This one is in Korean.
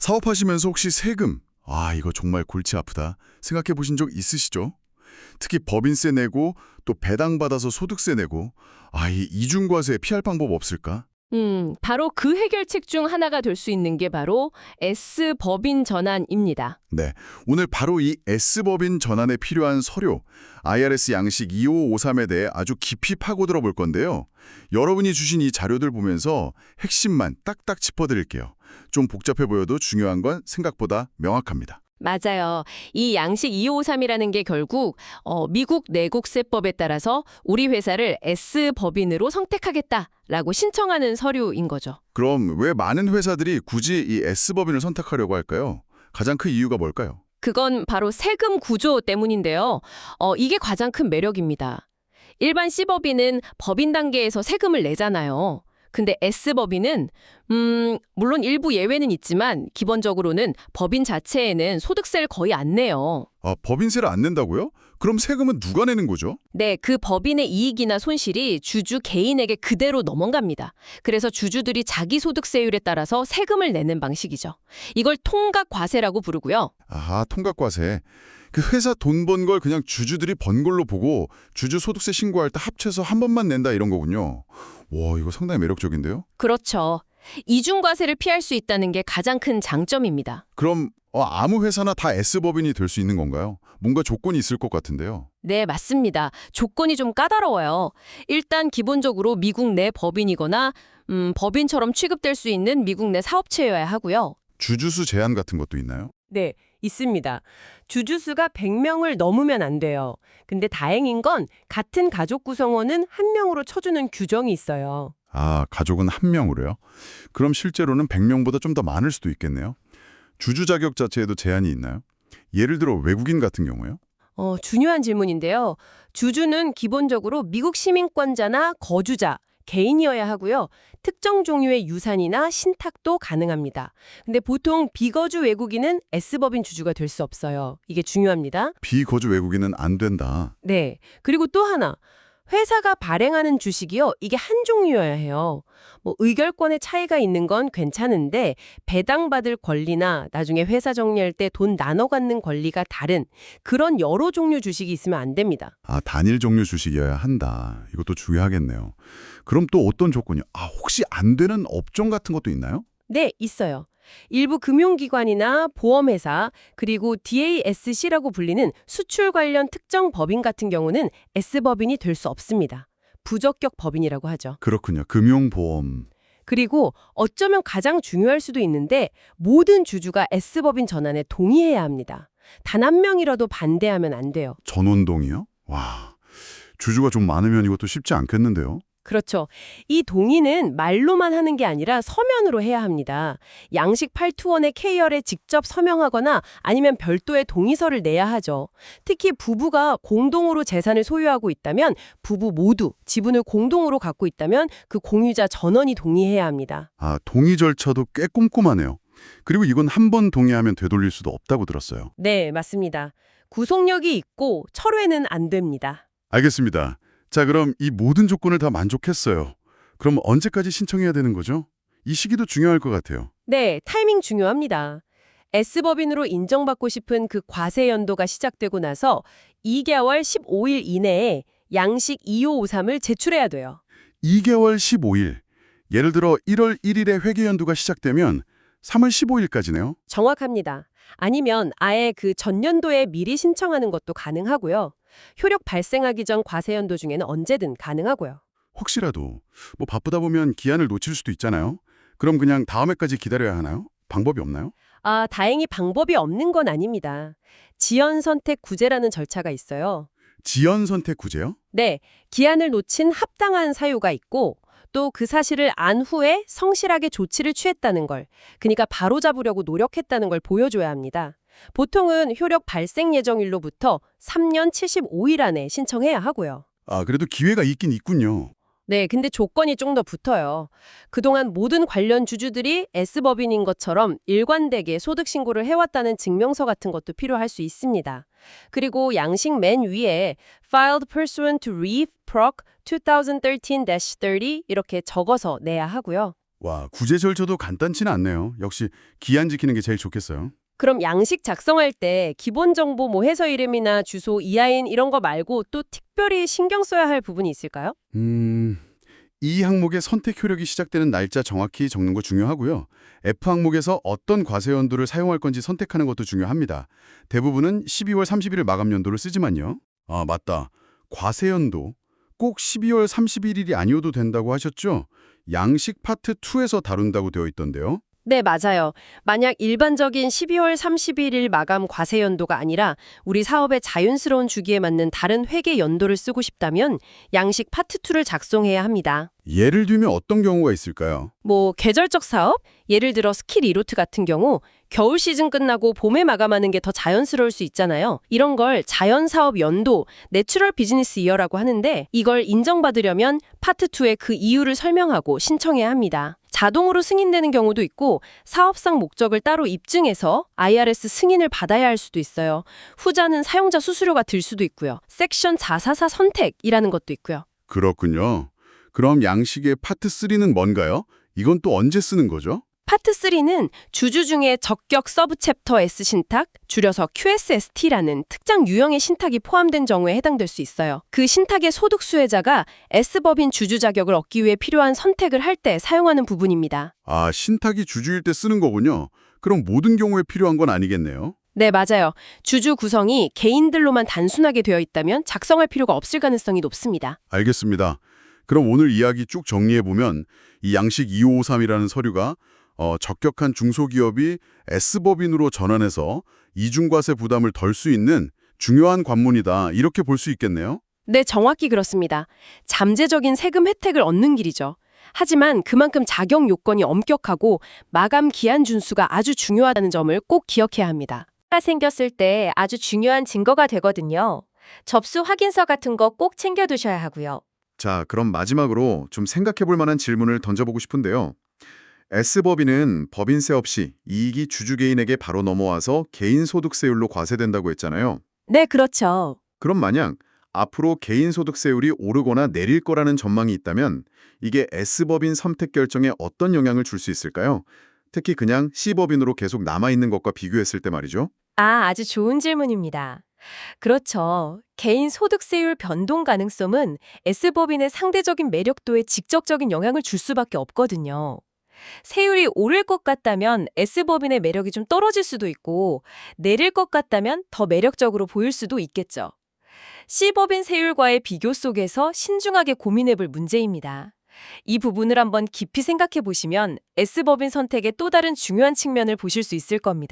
사업하시면서 혹시 세금, 이거 정말 골치 아프다 생각해 보신 적 있으시죠? 특히 법인세 내고 또 배당받아서 소득세 내고 이 이중과세 피할 방법 없을까? 바로 그 해결책 중 하나가 될 수 있는 게 바로 S법인 전환입니다. 네, 오늘 바로 이 S법인 전환에 필요한 서류, IRS 양식 2553에 대해 아주 깊이 파고들어 볼 건데요. 여러분이 주신 이 자료들 보면서 핵심만 딱딱 짚어드릴게요. 좀 복잡해 보여도 중요한 건 생각보다 명확합니다. 맞아요. 이 양식 2553이라는 게 결국 미국 내국세법에 따라서 우리 회사를 S법인으로 선택하겠다라고 신청하는 서류인 거죠. 그럼 왜 많은 회사들이 굳이 이 S법인을 선택하려고 할까요? 가장 큰 이유가 뭘까요? 그건 바로 세금 구조 때문인데요. 이게 가장 큰 매력입니다. 일반 C법인은 법인 단계에서 세금을 내잖아요. 근데 S법인은 물론 일부 예외는 있지만 기본적으로는 법인 자체에는 소득세를 거의 안 내요. 법인세를 안 낸다고요? 그럼 세금은 누가 내는 거죠? 네, 그 법인의 이익이나 손실이 주주 개인에게 그대로 넘어갑니다. 그래서 주주들이 자기 소득세율에 따라서 세금을 내는 방식이죠. 이걸 통각과세라고 부르고요. 통각과세. 그 회사 돈 번 걸 그냥 주주들이 번 걸로 보고 주주 소득세 신고할 때 합쳐서 한 번만 낸다 이런 거군요. 와, 이거 상당히 매력적인데요? 그렇죠. 이중과세를 피할 수 있다는 게 가장 큰 장점입니다. 그럼 아무 회사나 다 S법인이 될 수 있는 건가요? 뭔가 조건이 있을 것 같은데요. 네, 맞습니다. 조건이 좀 까다로워요. 일단 기본적으로 미국 내 법인이거나 법인처럼 취급될 수 있는 미국 내 사업체여야 하고요. 주주수 제한 같은 것도 있나요? 네, 있습니다. 주주수가 100명을 넘으면 안 돼요. 근데 다행인 건 같은 가족 구성원은 한 명으로 쳐주는 규정이 있어요. 가족은 한 명으로요? 그럼 실제로는 100명보다 좀 더 많을 수도 있겠네요. 주주 자격 자체에도 제한이 있나요? 예를 들어 외국인 같은 경우요? 중요한 질문인데요. 주주는 기본적으로 미국 시민권자나 거주자, 개인이어야 하고요. 특정 종류의 유산이나 신탁도 가능합니다. 근데 보통 비거주 외국인은 S법인 주주가 될 수 없어요. 이게 중요합니다. 비거주 외국인은 안 된다. 네. 그리고 또 하나. 회사가 발행하는 주식이요. 이게 한 종류여야 해요. 의결권의 차이가 있는 건 괜찮은데 배당받을 권리나 나중에 회사 정리할 때 돈 나눠 갖는 권리가 다른 그런 여러 종류 주식이 있으면 안 됩니다. 단일 종류 주식이어야 한다. 이것도 중요하겠네요. 그럼 또 어떤 조건이요? 혹시 안 되는 업종 같은 것도 있나요? 네, 있어요. 일부 금융기관이나 보험회사, 그리고 DASC라고 불리는 수출 관련 특정 법인 같은 경우는 S법인이 될 수 없습니다. 부적격 법인이라고 하죠. 그렇군요. 금융보험. 그리고 어쩌면 가장 중요할 수도 있는데 모든 주주가 S법인 전환에 동의해야 합니다. 단 한 명이라도 반대하면 안 돼요. 전원동이요? 와, 주주가 좀 많으면 이것도 쉽지 않겠는데요? 그렇죠. 이 동의는 말로만 하는 게 아니라 서면으로 해야 합니다. 양식 821의 K열에 직접 서명하거나 아니면 별도의 동의서를 내야 하죠. 특히 부부가 공동으로 재산을 소유하고 있다면 부부 모두 지분을 공동으로 갖고 있다면 그 공유자 전원이 동의해야 합니다. 동의 절차도 꽤 꼼꼼하네요. 그리고 이건 한 번 동의하면 되돌릴 수도 없다고 들었어요. 네, 맞습니다. 구속력이 있고 철회는 안 됩니다. 알겠습니다. 자, 그럼 이 모든 조건을 다 만족했어요. 그럼 언제까지 신청해야 되는 거죠? 이 시기도 중요할 것 같아요. 네, 타이밍 중요합니다. S법인으로 인정받고 싶은 그 과세 연도가 시작되고 나서 2개월 15일 이내에 양식 2553을 제출해야 돼요. 2개월 15일. 예를 들어 1월 1일에 회계 연도가 시작되면 3월 15일까지네요. 정확합니다. 아니면 아예 그 전년도에 미리 신청하는 것도 가능하고요. 효력 발생하기 전 과세 연도 중에는 언제든 가능하고요. 혹시라도 바쁘다 보면 기한을 놓칠 수도 있잖아요. 그럼 그냥 다음 해까지 기다려야 하나요? 방법이 없나요? 다행히 방법이 없는 건 아닙니다. 지연 선택 구제라는 절차가 있어요. 지연 선택 구제요? 네, 기한을 놓친 합당한 사유가 있고 또 그 사실을 안 후에 성실하게 조치를 취했다는 걸, 그러니까 바로잡으려고 노력했다는 걸 보여줘야 합니다. 보통은 효력 발생 예정일로부터 3년 75일 안에 신청해야 하고요. 그래도 기회가 있긴 있군요. 네, 근데 조건이 좀 더 붙어요. 그동안 모든 관련 주주들이 S법인인 것처럼 일관되게 소득 신고를 해왔다는 증명서 같은 것도 필요할 수 있습니다. 그리고 양식 맨 위에 Filed pursuant to REIF Proc 2013-30 이렇게 적어서 내야 하고요. 와, 구제 절차도 간단치는 않네요. 역시 기한 지키는 게 제일 좋겠어요. 그럼 양식 작성할 때 기본 정보 뭐 회사 이름이나 주소, 이하인 이런 거 말고 또 특별히 신경 써야 할 부분이 있을까요? 이 항목의 선택 효력이 시작되는 날짜 정확히 적는 거 중요하고요. F 항목에서 어떤 과세 연도를 사용할 건지 선택하는 것도 중요합니다. 대부분은 12월 30일 마감 연도를 쓰지만요. 아, 맞다. 과세 연도 꼭 12월 31일이 아니어도 된다고 하셨죠? 양식 파트 2에서 다룬다고 되어 있던데요. 네, 맞아요. 만약 일반적인 12월 31일 마감 과세 연도가 아니라 우리 사업의 자연스러운 주기에 맞는 다른 회계 연도를 쓰고 싶다면 양식 파트 2를 작성해야 합니다. 예를 들면 어떤 경우가 있을까요? 뭐 계절적 사업? 예를 들어 스키 리로트 같은 경우 겨울 시즌 끝나고 봄에 마감하는 게 더 자연스러울 수 있잖아요. 이런 걸 자연사업 연도, 내추럴 비즈니스 이어라고 하는데 이걸 인정받으려면 파트 2에 그 이유를 설명하고 신청해야 합니다. 자동으로 승인되는 경우도 있고 사업상 목적을 따로 입증해서 IRS 승인을 받아야 할 수도 있어요. 후자는 사용자 수수료가 들 수도 있고요. 섹션 444 선택이라는 것도 있고요. 그렇군요. 그럼 양식의 파트 3는 뭔가요? 이건 또 언제 쓰는 거죠? 파트 3는 주주 중에 적격 서브 챕터 S 신탁, 줄여서 QSST라는 특정 유형의 신탁이 포함된 경우에 해당될 수 있어요. 그 신탁의 소득 수혜자가 S법인 주주 자격을 얻기 위해 필요한 선택을 할 때 사용하는 부분입니다. 아, 신탁이 주주일 때 쓰는 거군요. 그럼 모든 경우에 필요한 건 아니겠네요. 네, 맞아요. 주주 구성이 개인들로만 단순하게 되어 있다면 작성할 필요가 없을 가능성이 높습니다. 알겠습니다. 그럼 오늘 이야기 쭉 정리해보면 이 양식 2553이라는 서류가 적격한 중소기업이 S법인으로 전환해서 이중과세 부담을 덜 수 있는 중요한 관문이다. 이렇게 볼 수 있겠네요. 네, 정확히 그렇습니다. 잠재적인 세금 혜택을 얻는 길이죠. 하지만 그만큼 자격 요건이 엄격하고 마감 기한 준수가 아주 중요하다는 점을 꼭 기억해야 합니다. 가 생겼을 때 아주 중요한 증거가 되거든요. 접수 확인서 같은 거 꼭 챙겨두셔야 하고요. 자, 그럼 마지막으로 좀 생각해볼 만한 질문을 던져보고 싶은데요. S법인은 법인세 없이 이익이 주주 개인에게 바로 넘어와서 개인소득세율로 과세된다고 했잖아요. 네, 그렇죠. 그럼 만약 앞으로 개인소득세율이 오르거나 내릴 거라는 전망이 있다면 이게 S법인 선택 결정에 어떤 영향을 줄 수 있을까요? 특히 그냥 C법인으로 계속 남아있는 것과 비교했을 때 말이죠. 아주 좋은 질문입니다. 그렇죠. 개인 소득세율 변동 가능성은 S법인의 상대적인 매력도에 직접적인 영향을 줄 수밖에 없거든요. 세율이 오를 것 같다면 S법인의 매력이 좀 떨어질 수도 있고 내릴 것 같다면 더 매력적으로 보일 수도 있겠죠. C법인 세율과의 비교 속에서 신중하게 고민해볼 문제입니다. 이 부분을 한번 깊이 생각해 보시면 S법인 선택의 또 다른 중요한 측면을 보실 수 있을 겁니다.